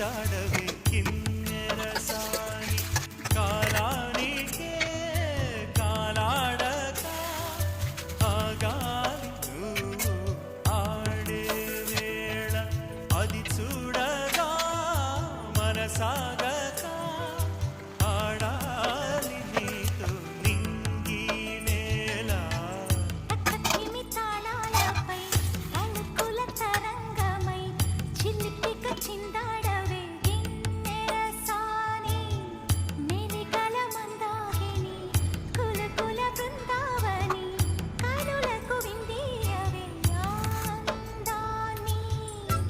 మాట్లాడవే కిన్నెరసాని కాలానికే కాలాడక ఆగాలి నువ్వు ఆడే వేళ అది చూడ